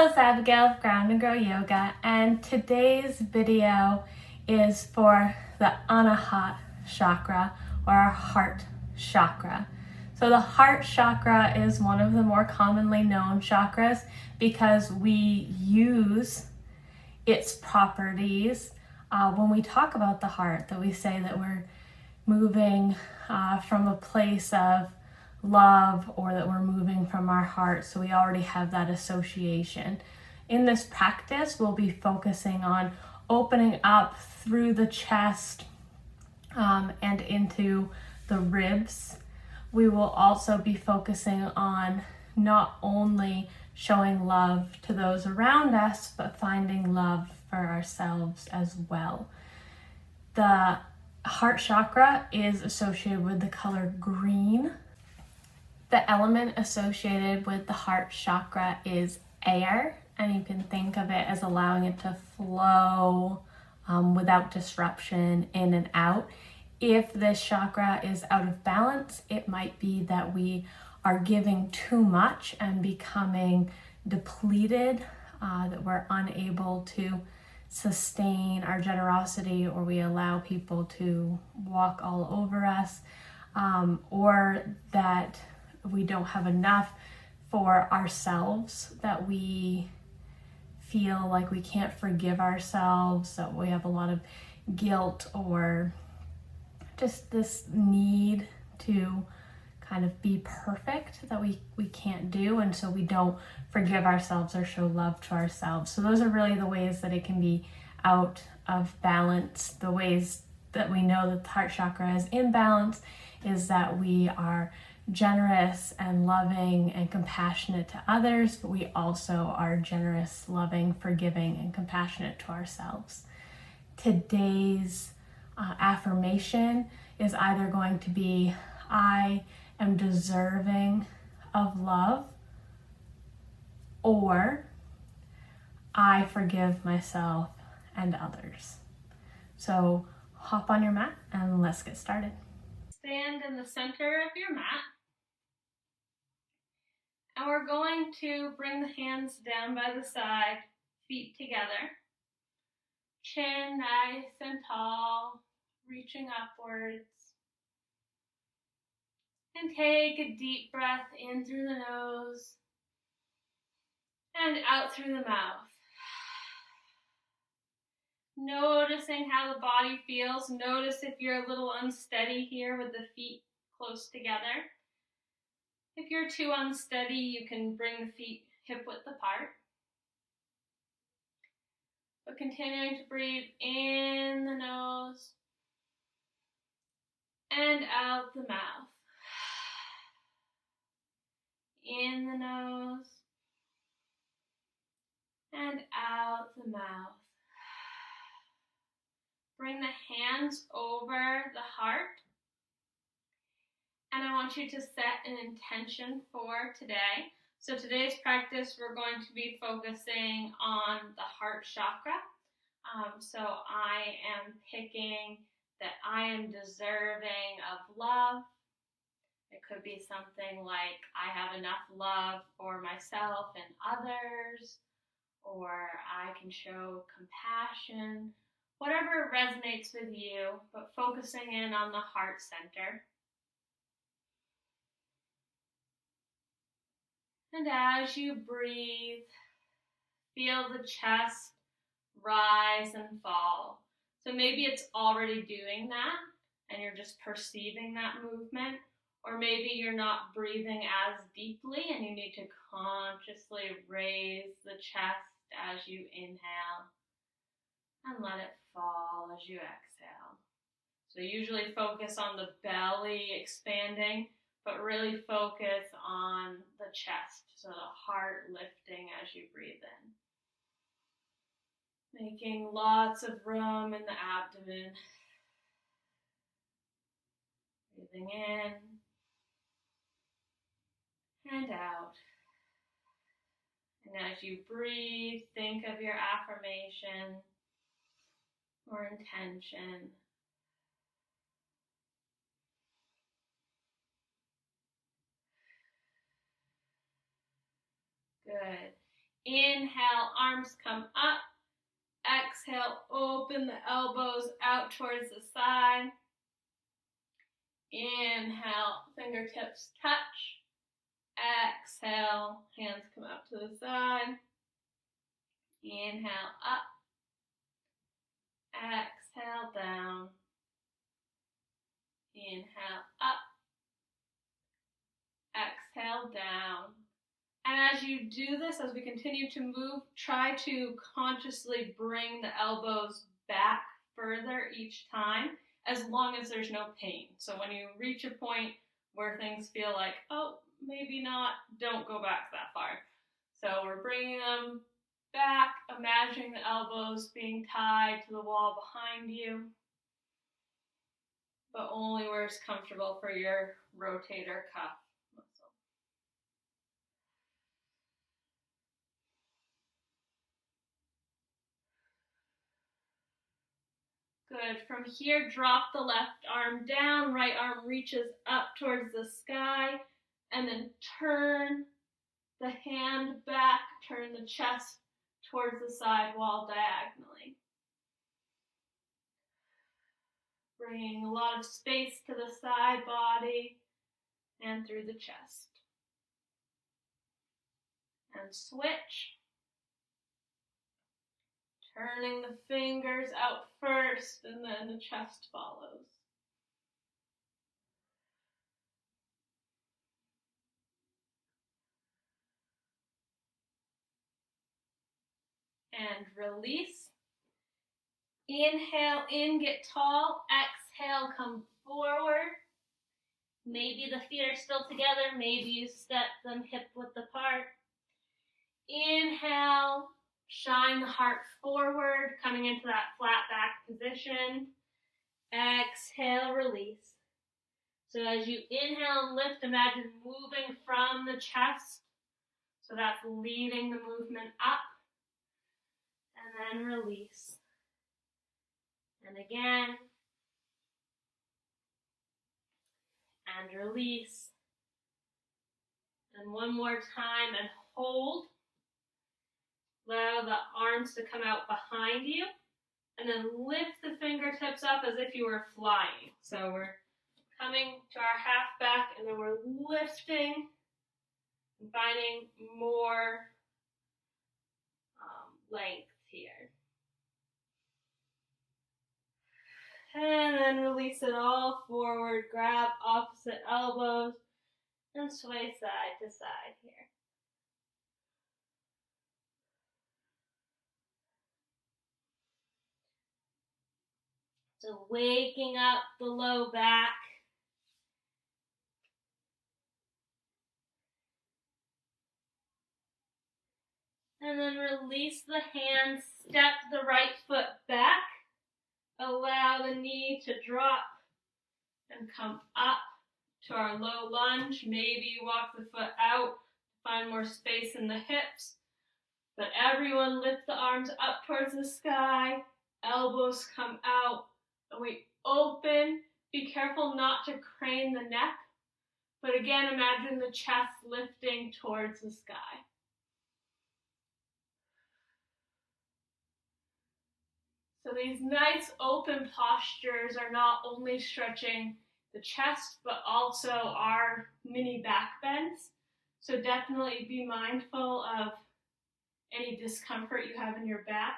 Hello, it's Abigail of Ground and Grow Yoga, and today's video is for the Anahata chakra, or our heart chakra. So the heart chakra is one of the more commonly known chakras because we use its properties when we talk about the heart, that we say that we're moving from a place of love, or that we're moving from our heart, so we already have that association. In this practice, we'll be focusing on opening up through the chest and into the ribs. We will also be focusing on not only showing love to those around us, but finding love for ourselves as well. The heart chakra is associated with the color green. The element associated with the heart chakra is air, and you can think of it as allowing it to flow without disruption in and out. If this chakra is out of balance, it might be that we are giving too much and becoming depleted, that we're unable to sustain our generosity, or we allow people to walk all over us, or that we don't have enough for ourselves, that we feel like we can't forgive ourselves, that we have a lot of guilt, or just this need to kind of be perfect that we can't do, and so we don't forgive ourselves or show love to ourselves. So those are really the ways that it can be out of balance. The ways that we know that the heart chakra is in balance is that we are generous and loving and compassionate to others, but we also are generous, loving, forgiving, and compassionate to ourselves. Today's affirmation is either going to be, I am deserving of love, or I forgive myself and others. So hop on your mat and let's get started. Stand in the center of your mat. And we're going to bring the hands down by the side, feet together. Chin nice and tall, reaching upwards. And take a deep breath in through the nose and out through the mouth. Noticing how the body feels. Notice if you're a little unsteady here with the feet close together. If you're too unsteady, you can bring the feet hip width apart. But continuing to breathe in the nose and out the mouth. In the nose and out the mouth. Bring the hands over the heart. And I want you to set an intention for today. So today's practice, we're going to be focusing on the heart chakra. So I am picking that I am deserving of love. It could be something like I have enough love for myself and others, or I can show compassion, whatever resonates with you, but focusing in on the heart center. And as you breathe, feel the chest rise and fall. So maybe it's already doing that and you're just perceiving that movement, or maybe you're not breathing as deeply and you need to consciously raise the chest as you inhale and let it fall as you exhale. So usually focus on the belly expanding, but really focus on the chest, so the heart lifting as you breathe in. Making lots of room in the abdomen. Breathing in and out. And as you breathe, think of your affirmation or intention. Good. Inhale, arms come up. Exhale, open the elbows out towards the side. Inhale, fingertips touch. Exhale, hands come out to the side. Inhale, up. Exhale, down. Inhale, up. Exhale, down. And as you do this, as we continue to move, try to consciously bring the elbows back further each time, as long as there's no pain. So when you reach a point where things feel like, oh, maybe not, don't go back that far. So we're bringing them back, imagining the elbows being tied to the wall behind you, but only where it's comfortable for your rotator cuff muscle. Good. From here, drop the left arm down, right arm reaches up towards the sky, and then turn the hand back, turn the chest towards the side wall diagonally. Bringing a lot of space to the side body and through the chest. And switch. Turning the fingers out first, and then the chest follows. And release. Inhale in, get tall. Exhale, come forward. Maybe the feet are still together. Maybe you step them hip width apart. Inhale, shine the heart forward, coming into that flat back position. Exhale, release. So as you inhale and lift, imagine moving from the chest. So that's leading the movement up. And then release. And again. And release. And one more time and hold. Allow the arms to come out behind you. And then lift the fingertips up as if you were flying. So we're coming to our half back, and then we're lifting and finding more length here. And then release it all forward. Grab opposite elbows and sway side to side here. So waking up the low back. And then release the hands, step the right foot back. Allow the knee to drop and come up to our low lunge. Maybe you walk the foot out, find more space in the hips. But everyone lift the arms up towards the sky. Elbows come out. And we open. Be careful not to crane the neck. But again, imagine the chest lifting towards the sky. So these nice open postures are not only stretching the chest, but also our mini back bends. So definitely be mindful of any discomfort you have in your back,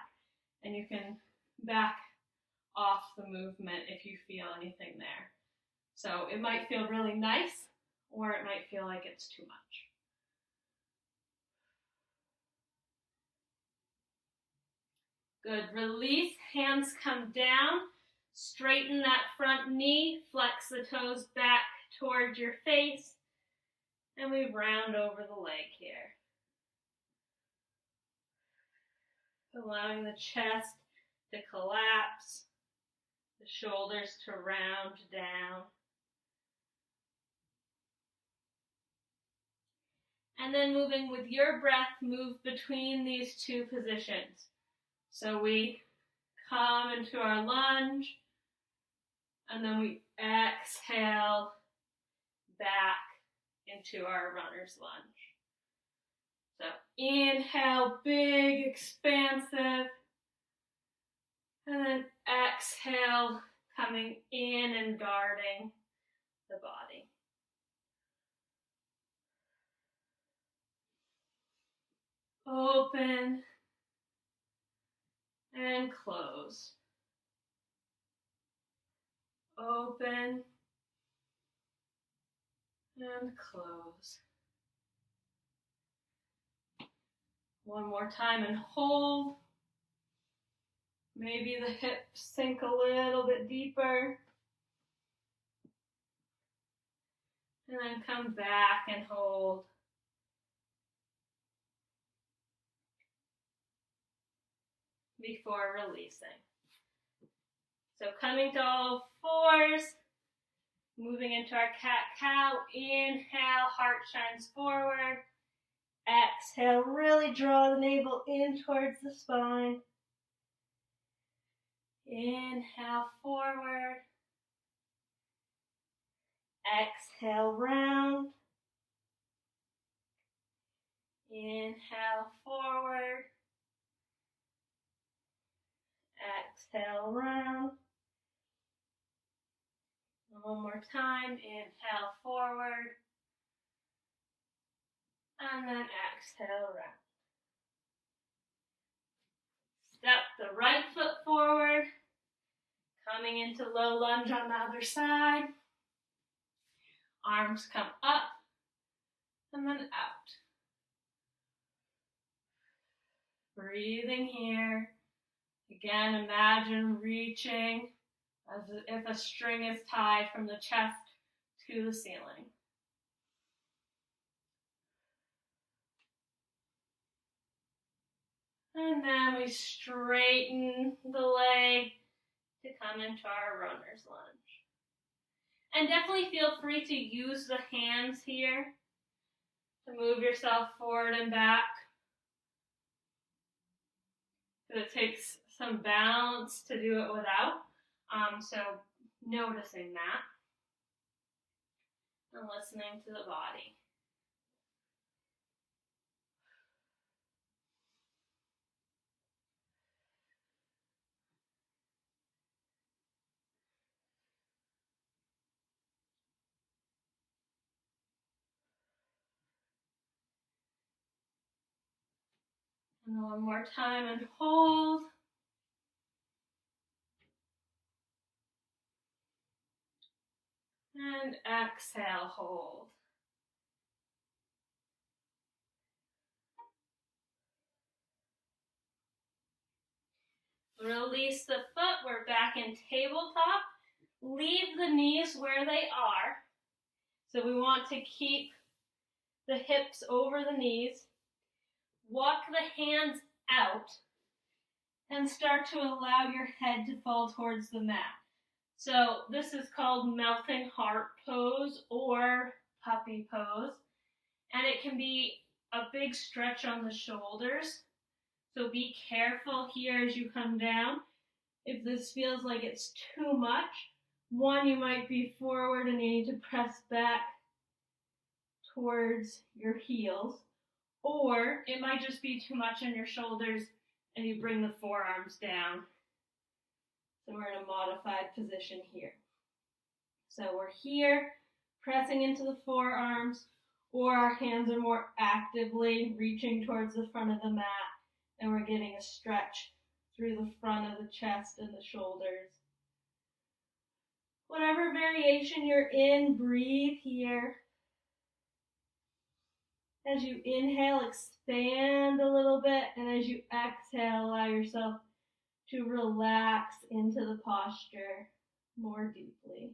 and you can back off the movement if you feel anything there. So it might feel really nice, or it might feel like it's too much. Good, release, hands come down, straighten that front knee, flex the toes back towards your face, and we round over the leg here. Allowing the chest to collapse, the shoulders to round down. And then moving with your breath, move between these two positions. So we come into our lunge, and then we exhale back into our runner's lunge. So inhale, big, expansive. And then exhale, coming in and guarding the body. Open and close. Open and close. One more time and hold. Maybe the hips sink a little bit deeper. And then come back and hold. Before releasing. So coming to all fours, moving into our cat-cow. Inhale, heart shines forward. Exhale, really draw the navel in towards the spine. Inhale, forward. Exhale, round. Inhale, forward. Exhale, round. One more time. Inhale, forward. And then exhale, round. Step the right foot forward. Coming into low lunge on the other side. Arms come up and then out. Breathing here. Again, imagine reaching as if a string is tied from the chest to the ceiling. And then we straighten the leg to come into our runner's lunge. And definitely feel free to use the hands here to move yourself forward and back. Because it takes some balance to do it without. So noticing that and listening to the body. And one more time and hold. And exhale, hold. Release the foot, we're back in tabletop. Leave the knees where they are. So we want to keep the hips over the knees. Walk the hands out and start to allow your head to fall towards the mat. So this is called melting heart pose or puppy pose. And it can be a big stretch on the shoulders. So be careful here as you come down. If this feels like it's too much, one, you might be forward and you need to press back towards your heels. Or it might just be too much on your shoulders and you bring the forearms down. So we're in a modified position here. So we're here, pressing into the forearms, or our hands are more actively reaching towards the front of the mat, and we're getting a stretch through the front of the chest and the shoulders. Whatever variation you're in, breathe here. As you inhale, expand a little bit, and as you exhale, allow yourself to relax into the posture more deeply.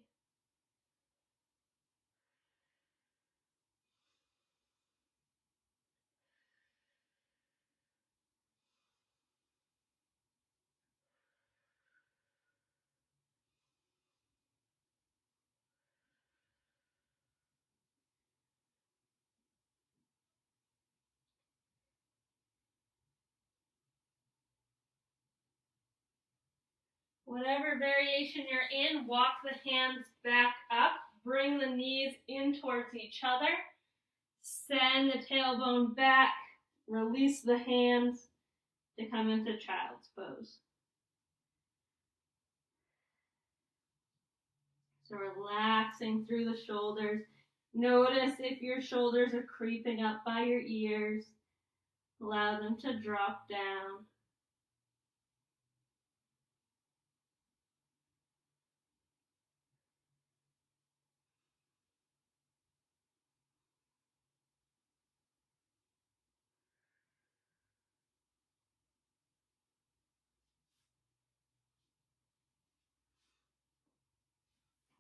Whatever variation you're in, walk the hands back up. Bring the knees in towards each other. Send the tailbone back. Release the hands to come into child's pose. So relaxing through the shoulders. Notice if your shoulders are creeping up by your ears. Allow them to drop down.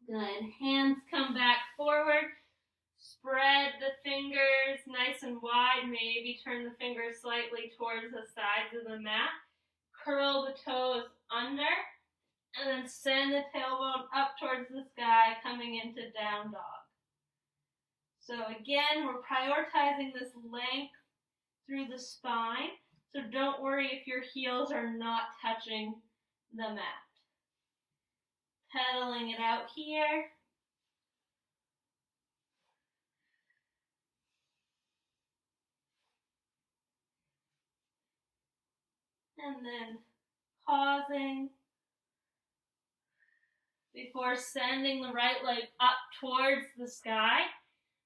Good. Hands come back forward. Spread the fingers nice and wide. Maybe turn the fingers slightly towards the sides of the mat. Curl the toes under. And then send the tailbone up towards the sky, coming into down dog. So again, we're prioritizing this length through the spine. So don't worry if your heels are not touching the mat. Pedaling it out here. And then pausing before sending the right leg up towards the sky.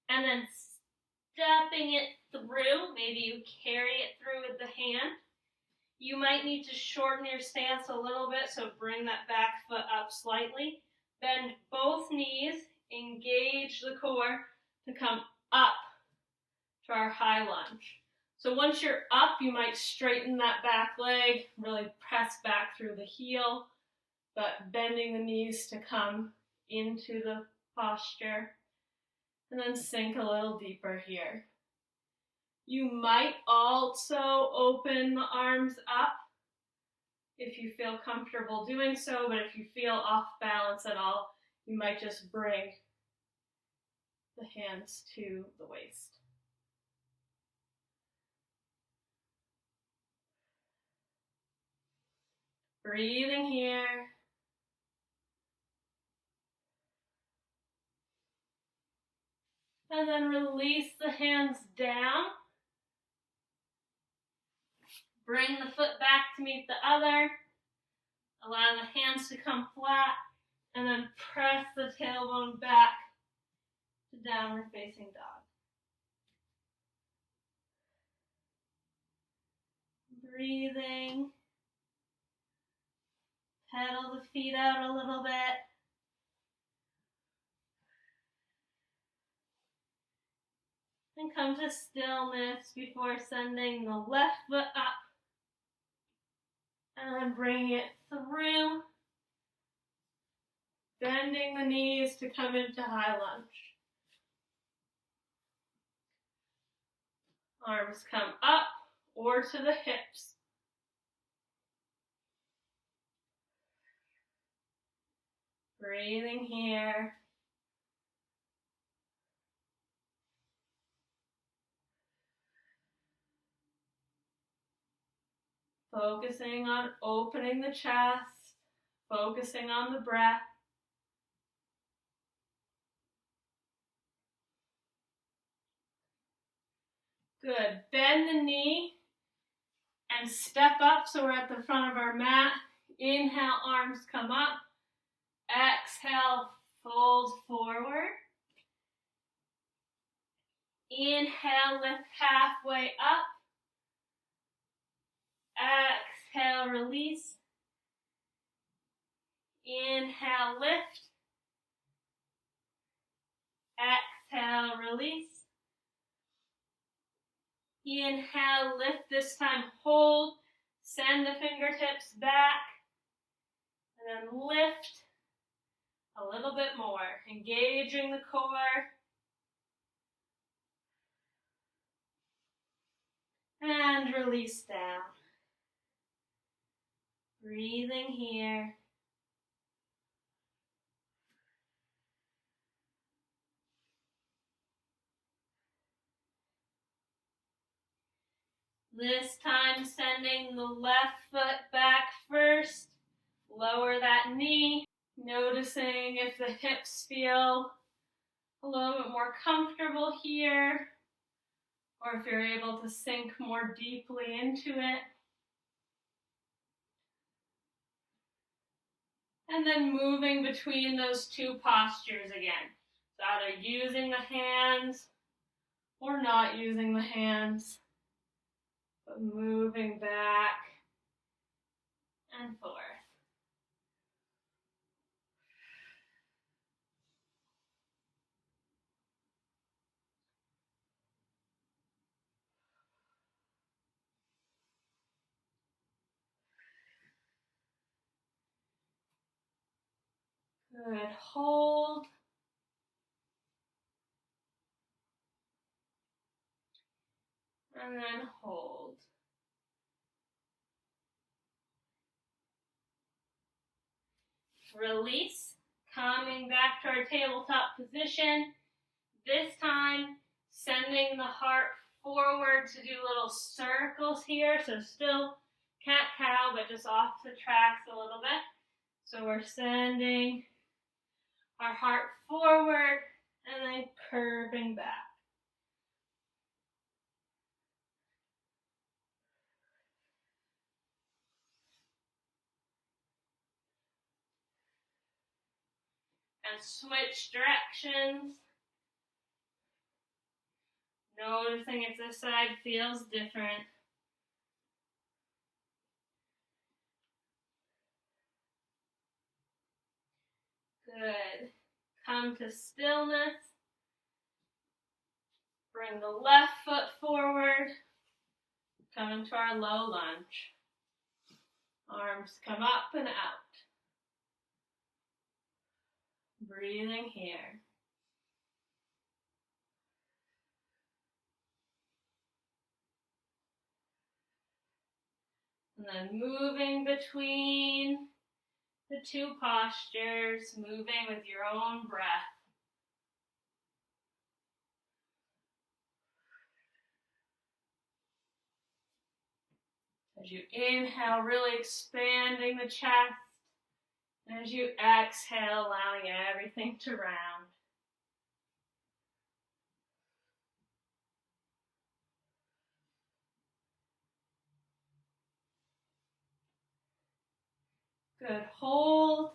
And then stepping it through. Maybe you carry it through with the hand. You might need to shorten your stance a little bit, so bring that back foot up slightly. Bend both knees, engage the core to come up to our high lunge. So once you're up, you might straighten that back leg, really press back through the heel, but bending the knees to come into the posture. And then sink a little deeper here. You might also open the arms up if you feel comfortable doing so, but if you feel off balance at all, you might just bring the hands to the waist. Breathing here. And then release the hands down. Bring the foot back to meet the other. Allow the hands to come flat. And then press the tailbone back to downward facing dog. Breathing. Pedal the feet out a little bit. And come to stillness before sending the left foot up. And then bringing it through. Bending the knees to come into high lunge. Arms come up or to the hips. Breathing here. Focusing on opening the chest, focusing on the breath. Good. Bend the knee and step up so we're at the front of our mat. Inhale, arms come up. Exhale, fold forward. Inhale, lift halfway up. Exhale, release. Inhale, lift. Exhale, release. Inhale, lift this time, hold. Send the fingertips back. And then lift a little bit more, engaging the core. And release down. Breathing here. This time sending the left foot back first. Lower that knee. Noticing if the hips feel a little bit more comfortable here, or if you're able to sink more deeply into it. And then moving between those two postures again. So either using the hands or not using the hands, but moving back and forth. Good. Hold. And then hold. Release. Coming back to our tabletop position. This time, sending the heart forward to do little circles here. So still cat-cow, but just off the tracks a little bit. So we're sending our heart forward and then curving back. And switch directions. Noticing if this side feels different. Good. Come to stillness. Bring the left foot forward. Come into our low lunge. Arms come up and out. Breathing here. And then moving between the two postures, moving with your own breath. As you inhale, really expanding the chest. And as you exhale, allowing everything to round. Good. Hold.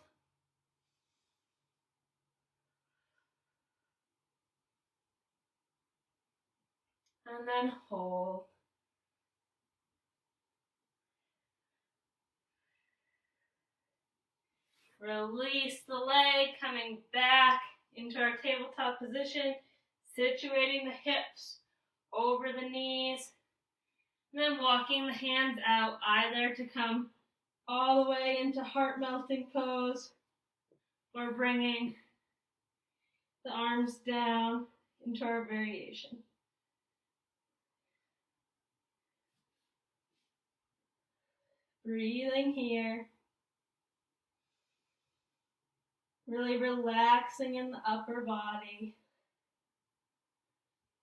And then hold. Release the leg, coming back into our tabletop position, situating the hips over the knees, and then walking the hands out, either to come all the way into heart melting pose, or bringing the arms down into our variation. Breathing here. Really relaxing in the upper body.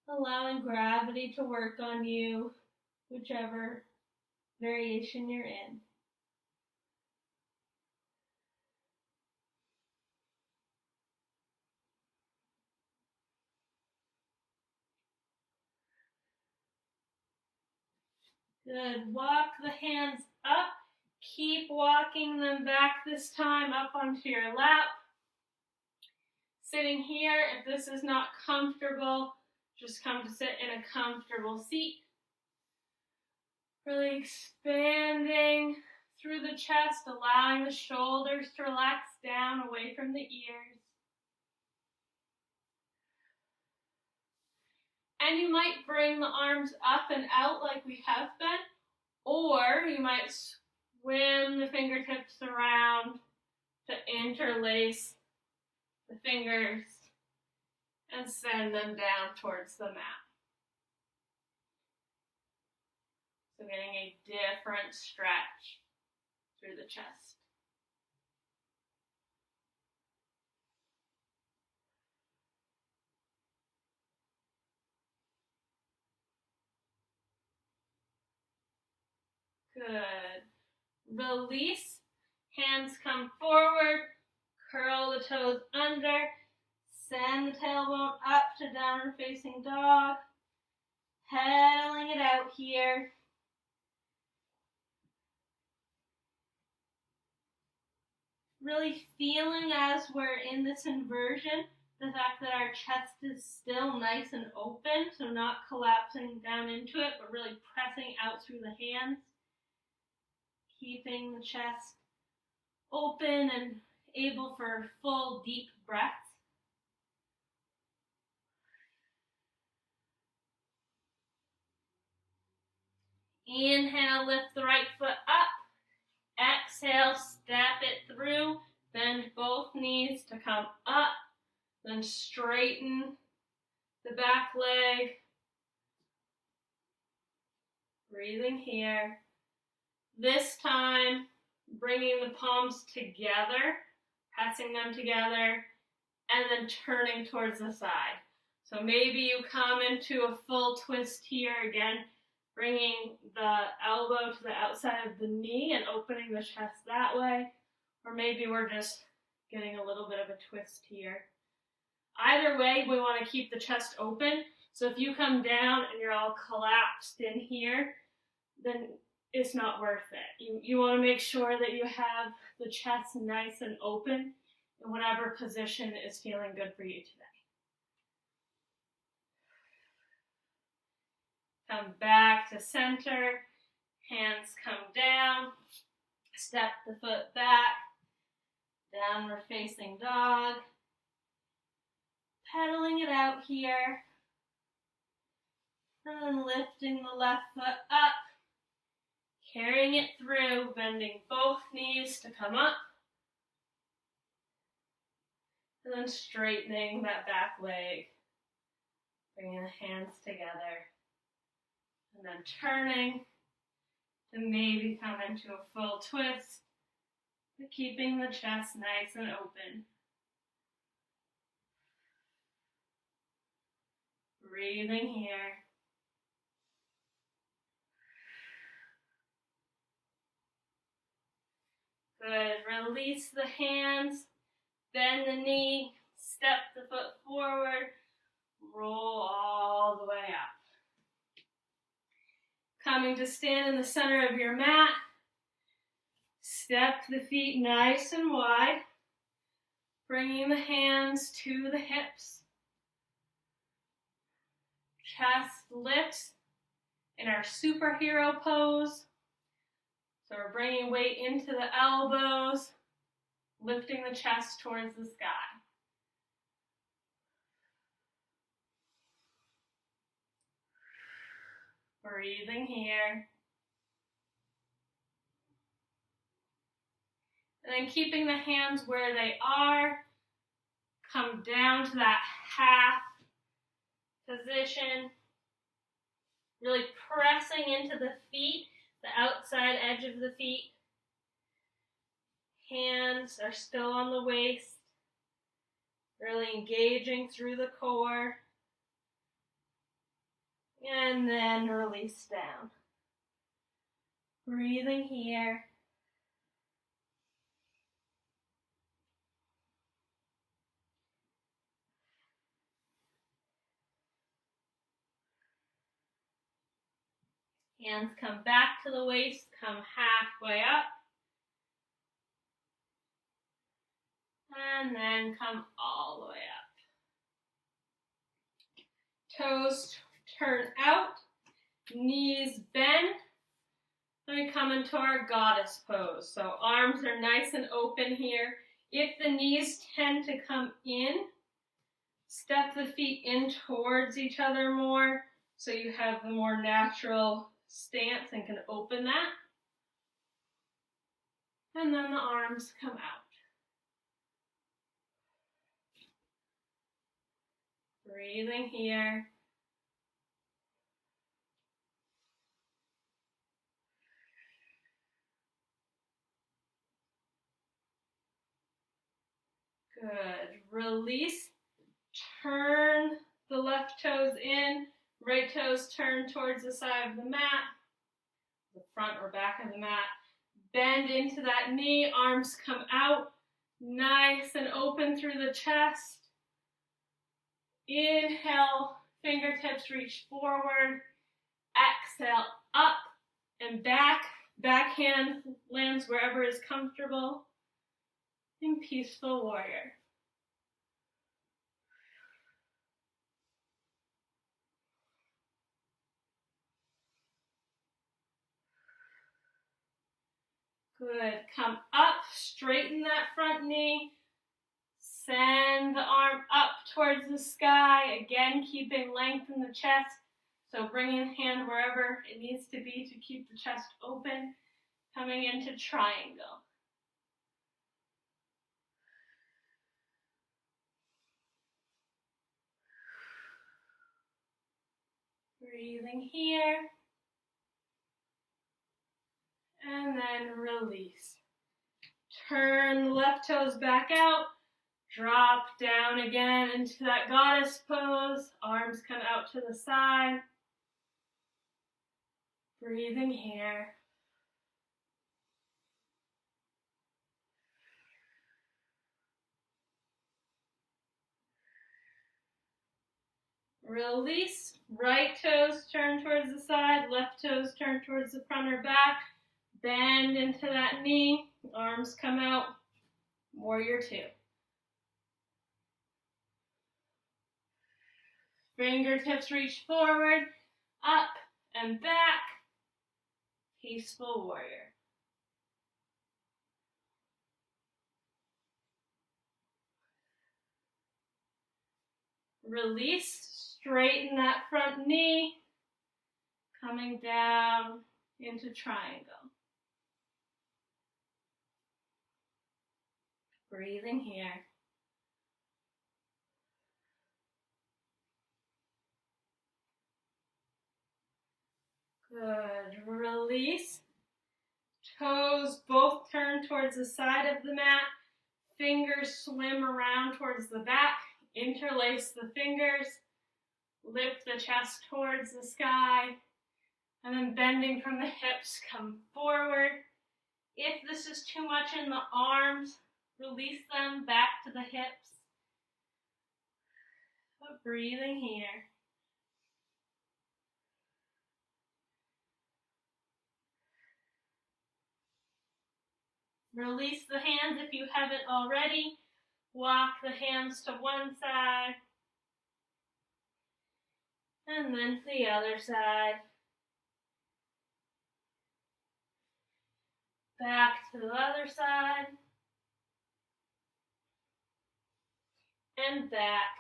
Allowing gravity to work on you, whichever variation you're in. Good. Walk the hands up. Keep walking them back this time up onto your lap. Sitting here, if this is not comfortable, just come to sit in a comfortable seat. Really expanding through the chest, allowing the shoulders to relax down away from the ears. And you might bring the arms up and out like we have been, or you might swim the fingertips around to interlace the fingers and send them down towards the mat. So getting a different stretch through the chest. Good. Release. Hands come forward. Curl the toes under. Send the tailbone up to downward facing dog. Pedaling it out here. Really feeling as we're in this inversion, the fact that our chest is still nice and open, so not collapsing down into it, but really pressing out through the hands. Keeping the chest open and able for full, deep breaths. Inhale, lift the right foot up. Exhale, step it through. Bend both knees to come up. Then straighten the back leg. Breathing here. This time, bringing the palms together, pressing them together, and then turning towards the side. So maybe you come into a full twist here again, bringing the elbow to the outside of the knee and opening the chest that way. Or maybe we're just getting a little bit of a twist here. Either way, we want to keep the chest open. So if you come down and you're all collapsed in here, then it's not worth it. You want to make sure that you have the chest nice and open in whatever position is feeling good for you today. Come back to center, hands come down, step the foot back, downward facing dog, pedaling it out here, and then lifting the left foot up, carrying it through, bending both knees to come up, and then straightening that back leg, bringing the hands together. And then turning to maybe come into a full twist, but keeping the chest nice and open. Breathing here. Good. Release the hands, bend the knee, step the foot forward, roll all the way up. Coming to stand in the center of your mat. Step the feet nice and wide. Bringing the hands to the hips. Chest lifts in our superhero pose. So we're bringing weight into the elbows, lifting the chest towards the sky. Breathing here. And then keeping the hands where they are. Come down to that half position. Really pressing into the feet, the outside edge of the feet. Hands are still on the waist. Really engaging through the core. And then release down. Breathing here. Hands come back to the waist, come halfway up. And then come all the way up. Toes turn out, knees bend. Then we come into our goddess pose. So arms are nice and open here. If the knees tend to come in, step the feet in towards each other more so you have the more natural stance and can open that. And then the arms come out. Breathing here. Good. Release. Turn the left toes in. Right toes turn towards the side of the mat. The front or back of the mat. Bend into that knee. Arms come out. Nice and open through the chest. Inhale. Fingertips reach forward. Exhale, up and back. Back hand lands wherever is comfortable. In Peaceful Warrior. Good. Come up, straighten that front knee. Send the arm up towards the sky. Again, keeping length in the chest. So bringing the hand wherever it needs to be to keep the chest open. Coming into triangle. Breathing here. And then release. Turn the left toes back out. Drop down again into that goddess pose. Arms come out to the side. Breathing here. Release. Right toes turn towards the side. Left toes turn towards the front or back. Bend into that knee. Arms come out. Warrior two. Fingertips reach forward, up and back. Peaceful Warrior. Release, straighten that front knee, coming down into triangle. Breathing here. Good. Release. Toes both turn towards the side of the mat. Fingers swim around towards the back. Interlace the fingers. Lift the chest towards the sky. And then bending from the hips, come forward. If this is too much in the arms, release them back to the hips. But breathing here. Release the hands if you haven't already. Walk the hands to one side. And then to the other side. Back to the other side. And back.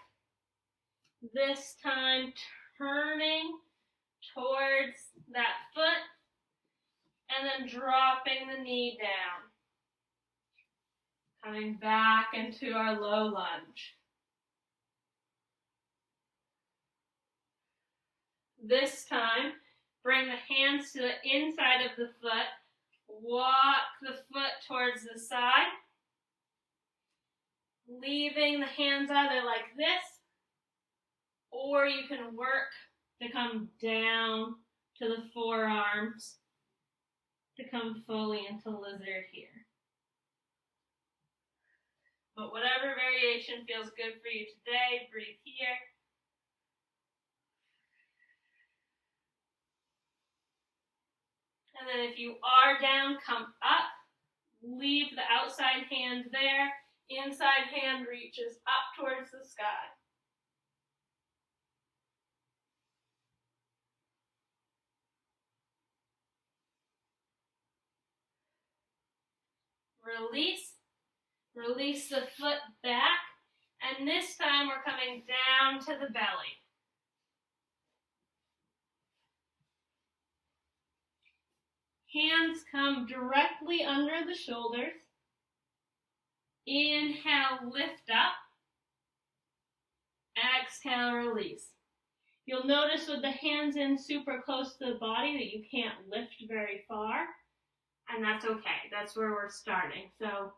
This time turning towards that foot and then dropping the knee down. Coming back into our low lunge. This time, bring the hands to the inside of the foot. Walk the foot towards the side. Leaving the hands either like this, or you can work to come down to the forearms to come fully into lizard here. But whatever variation feels good for you today, breathe here. And then if you are down, come up. Leave the outside hand there. Inside hand reaches up towards the sky. Release. Release the foot back. And this time we're coming down to the belly. Hands come directly under the shoulders. Inhale, lift up. Exhale, release. You'll notice with the hands in super close to the body that you can't lift very far. And that's okay. That's where we're starting. So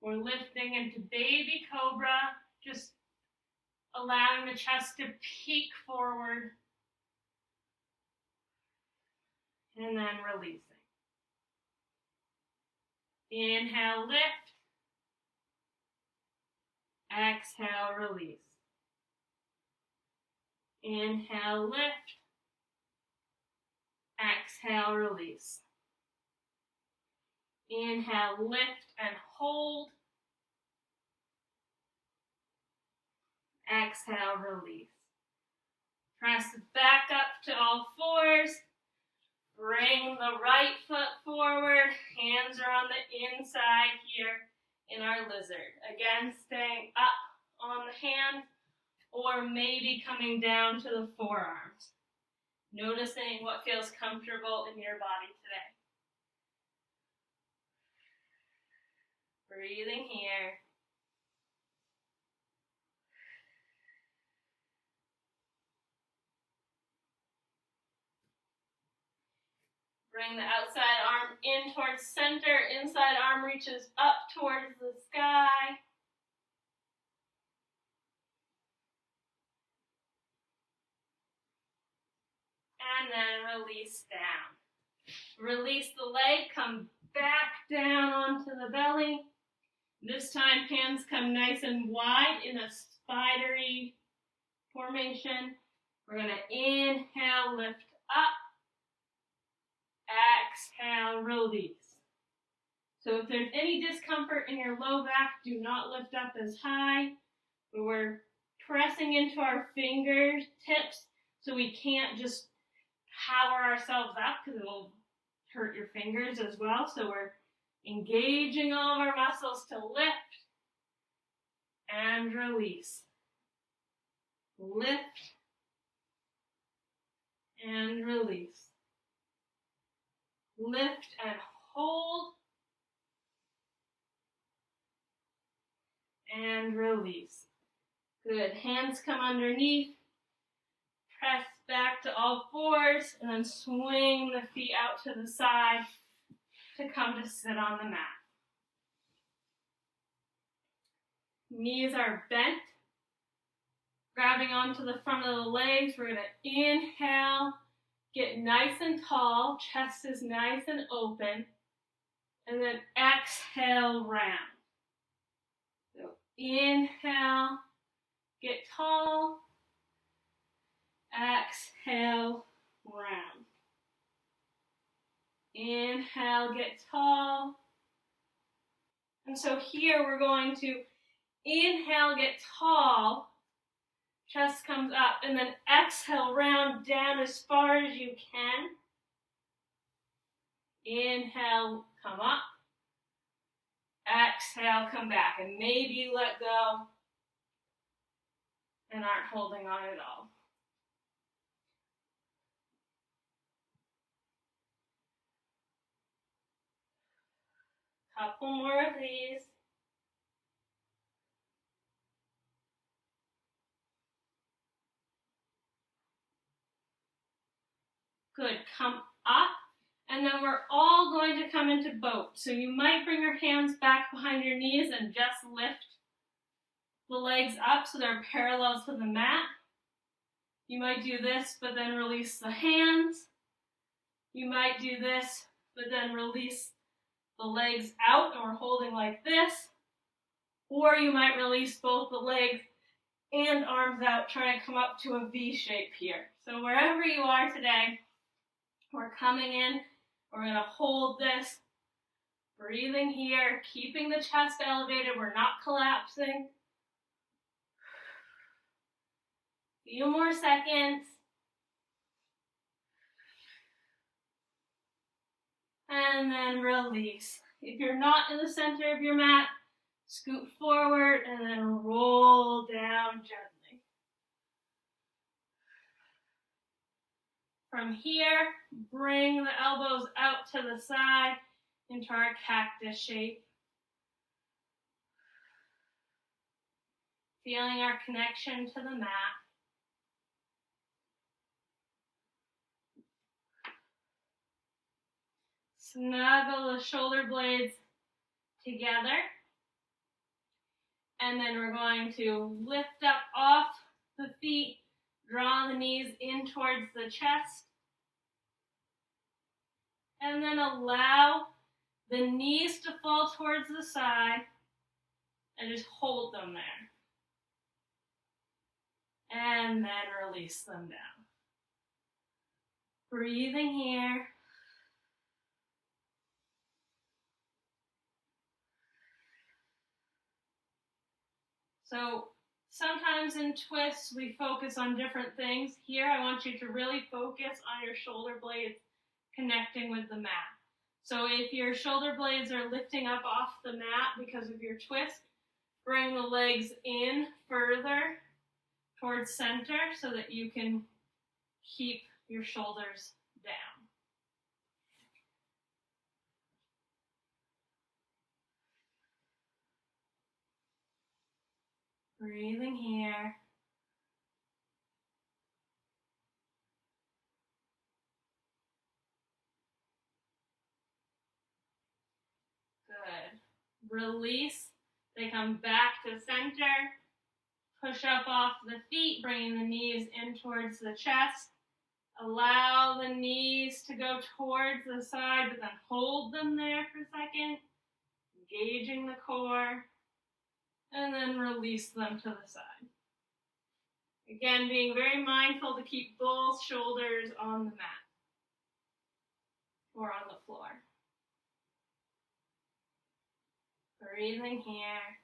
we're lifting into baby cobra, just allowing the chest to peek forward. And then releasing. Inhale, lift. Exhale, release. Inhale, lift. Exhale, release. Inhale, lift and hold. Exhale, release. Press back up to all fours. Bring the right foot forward. Hands are on the inside here in our lizard. Again, staying up on the hands or maybe coming down to the forearms. Noticing what feels comfortable in your body today. Breathing here. Bring the outside arm in towards center. Inside arm reaches up towards the sky. And then release down. Release the leg, come back down onto the belly. This time hands come nice and wide in a spidery formation. We're going to inhale, lift up. Exhale, release. So if there's any discomfort in your low back, do not lift up as high. But we're pressing into our fingertips so we can't just power ourselves up because it will hurt your fingers as well. So we're engaging all of our muscles to lift and release. Lift and release. Lift and hold. And release. Good. Hands come underneath. Press back to all fours and then swing the feet out to the side to come to sit on the mat. Knees are bent. Grabbing onto the front of the legs, we're going to inhale, get nice and tall, chest is nice and open, and then exhale, round. So inhale, get tall, exhale, round. Inhale, get tall. And so here we're going to inhale, get tall, chest comes up, and then exhale, round down as far as you can. Inhale, come up. Exhale, come back. And maybe you let go and aren't holding on at all. Couple more of these. Good, come up, and then we're all going to come into boat. So you might bring your hands back behind your knees and just lift the legs up so they're parallel to the mat. You might do this, but then release the hands. You might do this, but then release the legs out, and we're holding like this. Or you might release both the legs and arms out, trying to come up to a V shape here. So wherever you are today, we're coming in, we're going to hold this, breathing here, keeping the chest elevated, we're not collapsing. Few more seconds. And then release. If you're not in the center of your mat, scoot forward and then roll down gently. From here, bring the elbows out to the side into our cactus shape. Feeling our connection to the mat. Snuggle the shoulder blades together. And then we're going to lift up off the feet, draw the knees in towards the chest. And then allow the knees to fall towards the side and just hold them there. And then release them down. Breathing here. So sometimes in twists we focus on different things. Here I want you to really focus on your shoulder blades connecting with the mat. So if your shoulder blades are lifting up off the mat because of your twist, bring the legs in further towards center so that you can keep your shoulders down. Breathing here. Good. Release. They come back to center. Push up off the feet, bringing the knees in towards the chest. Allow the knees to go towards the side, but then hold them there for a second. Engaging the core. And then release them to the side. Again, being very mindful to keep both shoulders on the mat or on the floor. Breathing here.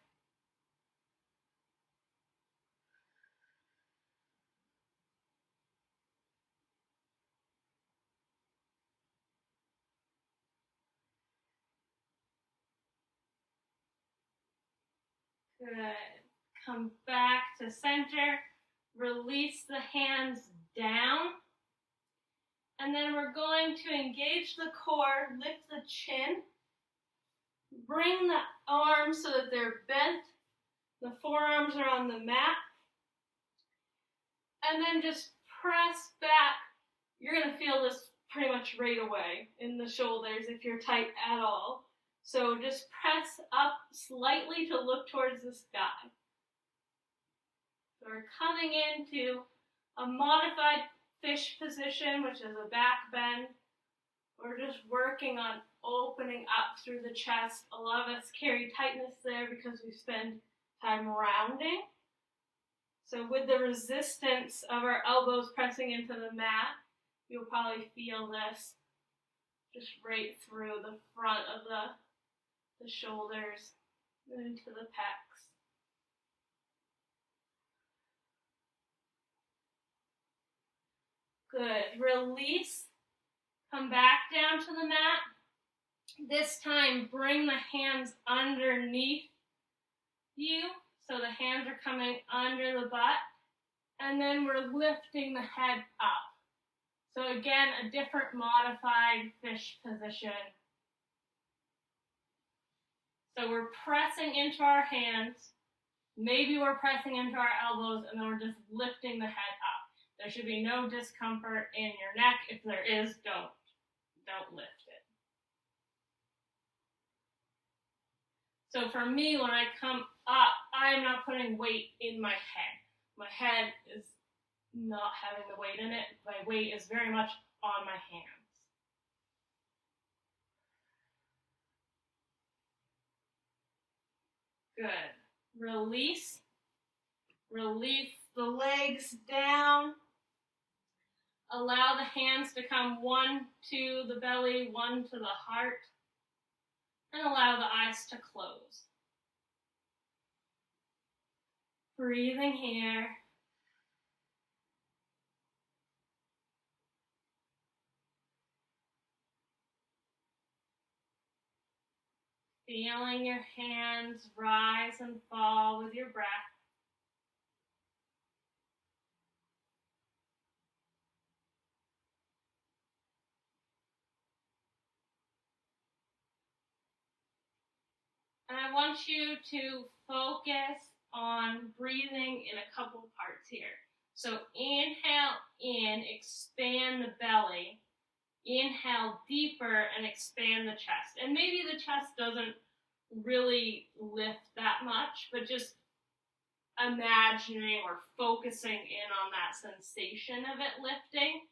Good. Come back to center. Release the hands down. And then we're going to engage the core, lift the chin. Bring the arms so that they're bent. The forearms are on the mat. And then just press back. You're going to feel this pretty much right away in the shoulders if you're tight at all. So just press up slightly to look towards the sky. So we're coming into a modified fish position, which is a back bend. We're just working on opening up through the chest. A lot of us carry tightness there because we spend time rounding. So with the resistance of our elbows pressing into the mat, you'll probably feel this just right through the front of the shoulders and into the pecs. Good. Release. Come back down to the mat. This time, bring the hands underneath you. So the hands are coming under the butt. And then we're lifting the head up. So again, a different modified fish position. So we're pressing into our hands. Maybe we're pressing into our elbows, and then we're just lifting the head up. There should be no discomfort in your neck. If there is, don't lift it. So for me, when I come up, I am not putting weight in my head. My head is not having the weight in it. My weight is very much on my hands. Good. Release. Release the legs down. Allow the hands to come one to the belly, one to the heart. And allow the eyes to close. Breathing here. Feeling your hands rise and fall with your breath. And I want you to focus on breathing in a couple parts here. So inhale in, expand the belly. Inhale deeper and expand the chest. And maybe the chest doesn't really lift that much, but just imagining or focusing in on that sensation of it lifting.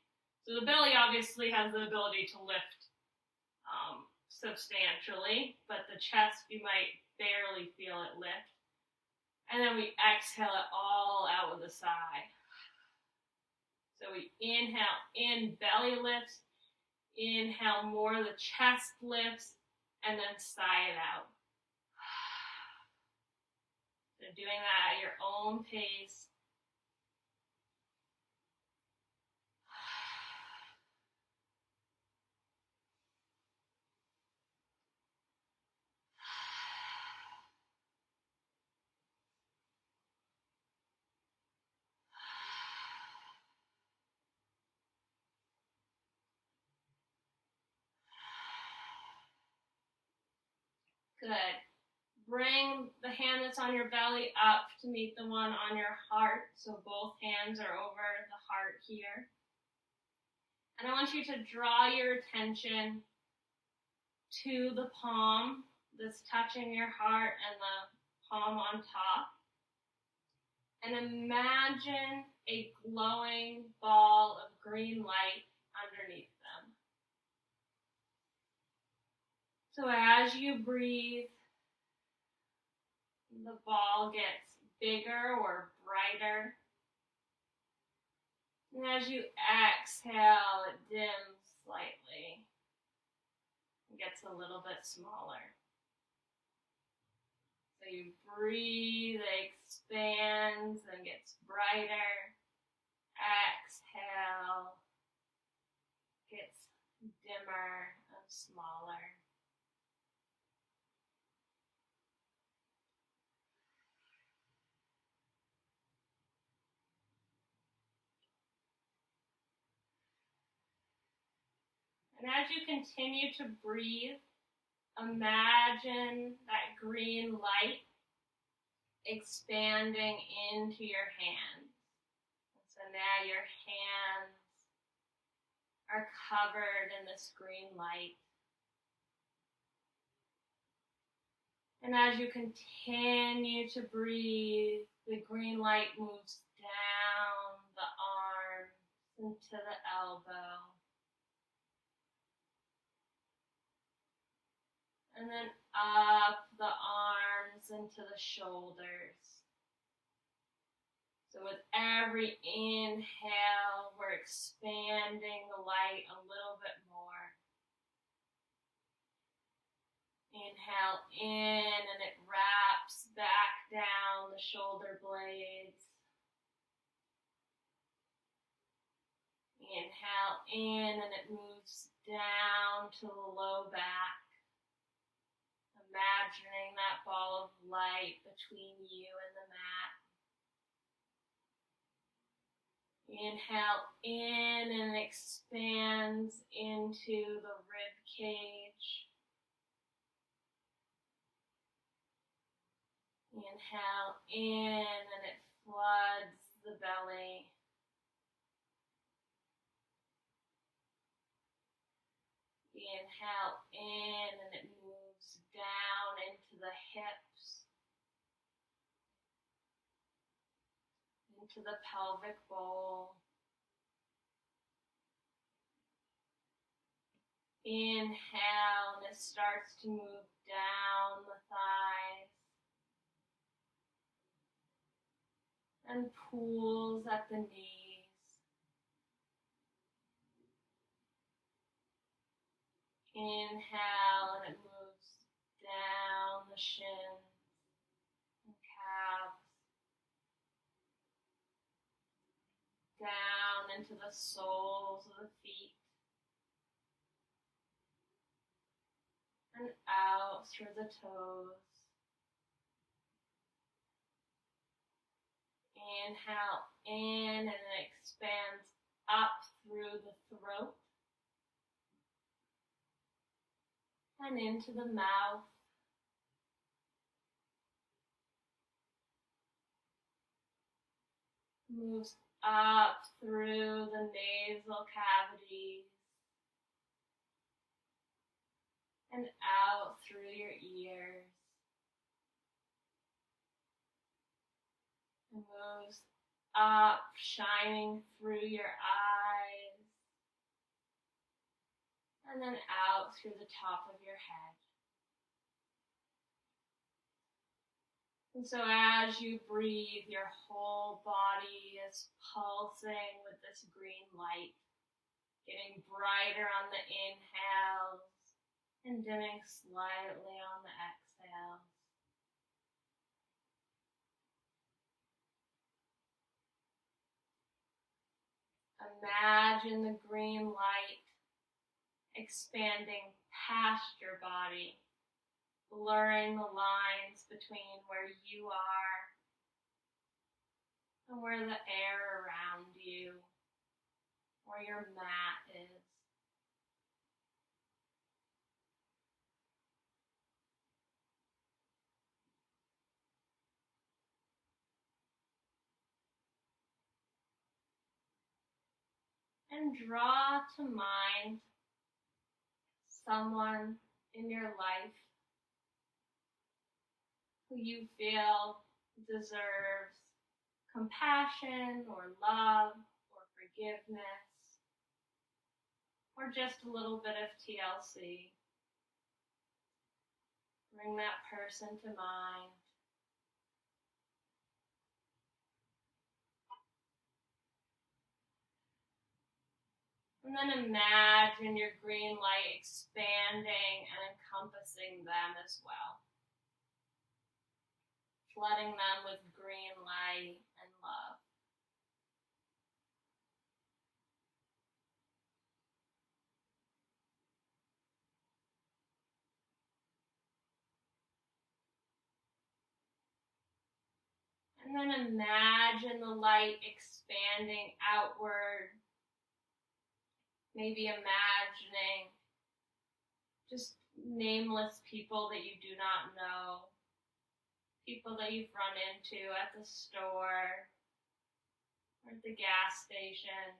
So the belly obviously has the ability to lift substantially, but the chest, you might barely feel it lift. And then we exhale it all out with a sigh. So we inhale in, belly lifts. Inhale more, the chest lifts, and then sigh it out. So doing that at your own pace. Good. Bring the hand that's on your belly up to meet the one on your heart. So both hands are over the heart here. And I want you to draw your attention to the palm that's touching your heart and the palm on top. And imagine a glowing ball of green light underneath them. So as you breathe, the ball gets bigger or brighter. And as you exhale, it dims slightly. It gets a little bit smaller. So you breathe, it expands and gets brighter. Exhale, gets dimmer and smaller. And as you continue to breathe, imagine that green light expanding into your hands. So now your hands are covered in this green light. And as you continue to breathe, the green light moves down the arms into the elbow. And then up the arms into the shoulders. So with every inhale, we're expanding the light a little bit more. Inhale in and it wraps back down the shoulder blades. Inhale in and it moves down to the low back. Imagining that ball of light between you and the mat. Inhale in and it expands into the rib cage. Inhale in and it floods the belly. Inhale in and it moves down into the hips, into the pelvic bowl. Inhale and it starts to move down the thighs and pools at the knees. Inhale and it moves down the shins and calves, down into the soles of the feet, and out through the toes. Inhale in and it expands up through the throat and into the mouth. Moves up through the nasal cavities and out through your ears. And moves up, shining through your eyes. And then out through the top of your head. And so as you breathe, your whole body is pulsing with this green light, getting brighter on the inhales and dimming slightly on the exhales. Imagine the green light expanding past your body, blurring the lines between where you are and where the air around you, where your mat is. And draw to mind someone in your life who you feel deserves compassion or love or forgiveness or just a little bit of TLC. Bring that person to mind. And then imagine your green light expanding and encompassing them as well. Flooding them with green light and love. And then imagine the light expanding outward. Maybe imagining just nameless people that you do not know. People that you've run into at the store or at the gas station.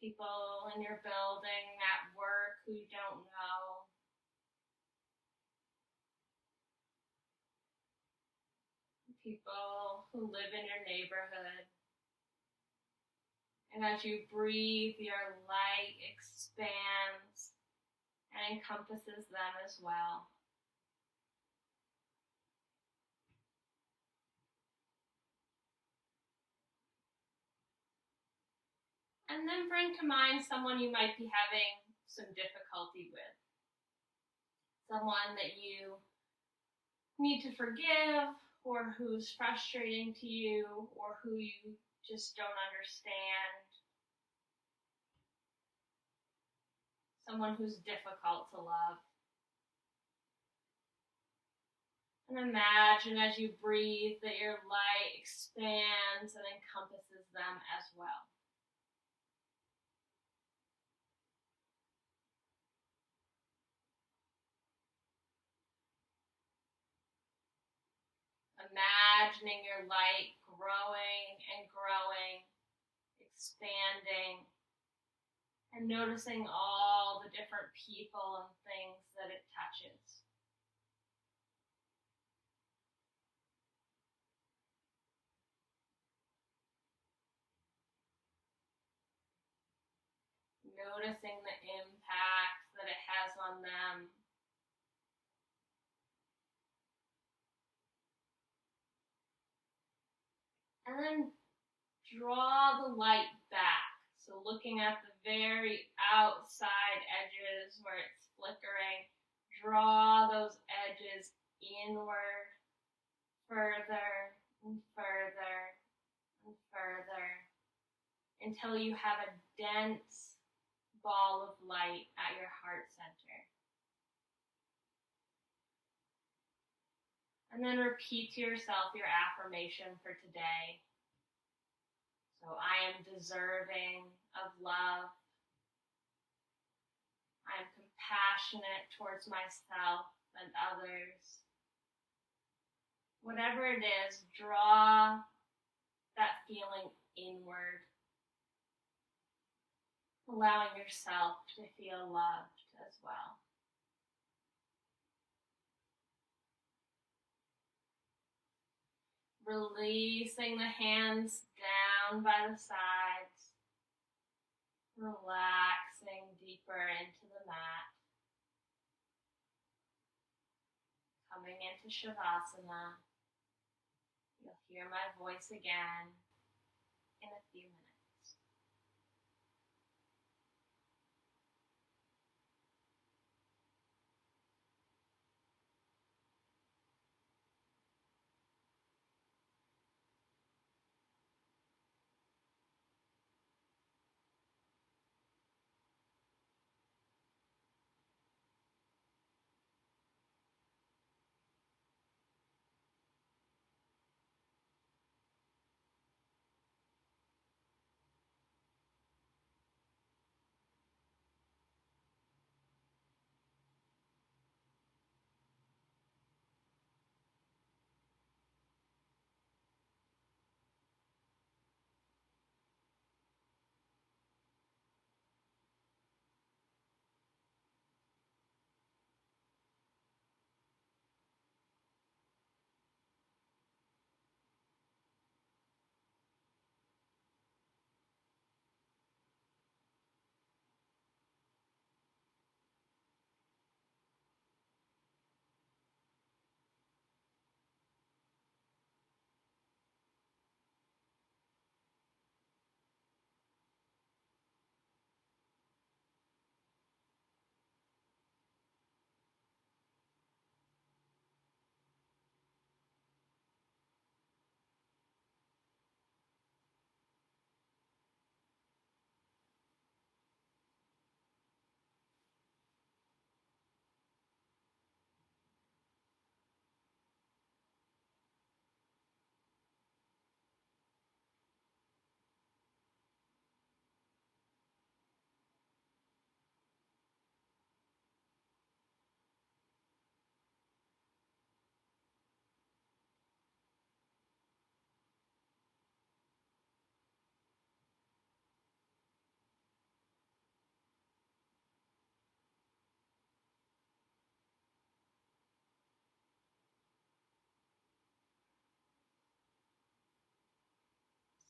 People in your building, at work who you don't know. People who live in your neighborhood. And as you breathe, your light expands and encompasses them as well. And then bring to mind someone you might be having some difficulty with. Someone that you need to forgive, or who's frustrating to you, or who you just don't understand. Someone who's difficult to love. And imagine as you breathe that your light expands and encompasses them as well. Imagining your light growing and growing, expanding, and noticing all the different people and things that it touches. Noticing the impact that it has on them. And then draw the light back. So looking at the very outside edges where it's flickering, draw those edges inward, further and further and further, until you have a dense ball of light at your heart center. And then repeat to yourself your affirmation for today. So I am deserving of love. I am compassionate towards myself and others. Whatever it is, draw that feeling inward, allowing yourself to feel loved as well. Releasing the hands down by the sides, relaxing deeper into the mat. coming into Shavasana. You'll hear my voice again in a few minutes.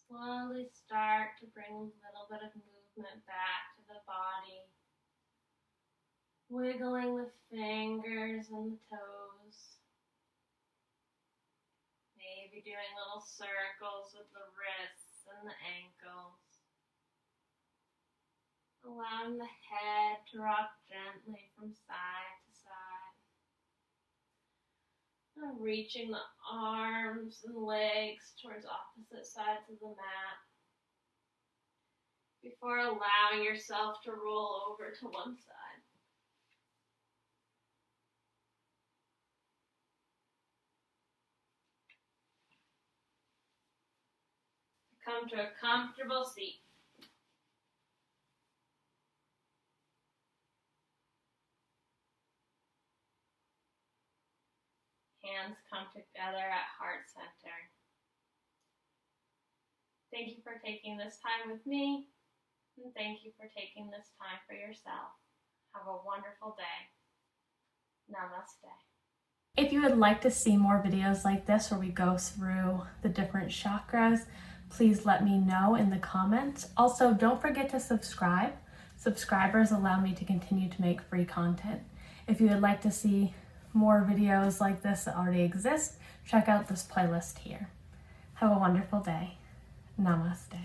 Slowly start to bring a little bit of movement back to the body. Wiggling the fingers and the toes. Maybe doing little circles with the wrists and the ankles. Allowing the head to rock gently from side to side. And reaching the arms and legs towards opposite sides of the mat. Before allowing yourself to roll over to one side. Come to a comfortable seat. Hands come together at heart center. Thank you for taking this time with me, and thank you for taking this time for yourself. Have a wonderful day. Namaste. If you would like to see more videos like this where we go through the different chakras, please let me know in the comments. Also, don't forget to subscribe. Subscribers allow me to continue to make free content. If you would like to see more videos like this that already exist, check out this playlist here. Have a wonderful day. Namaste.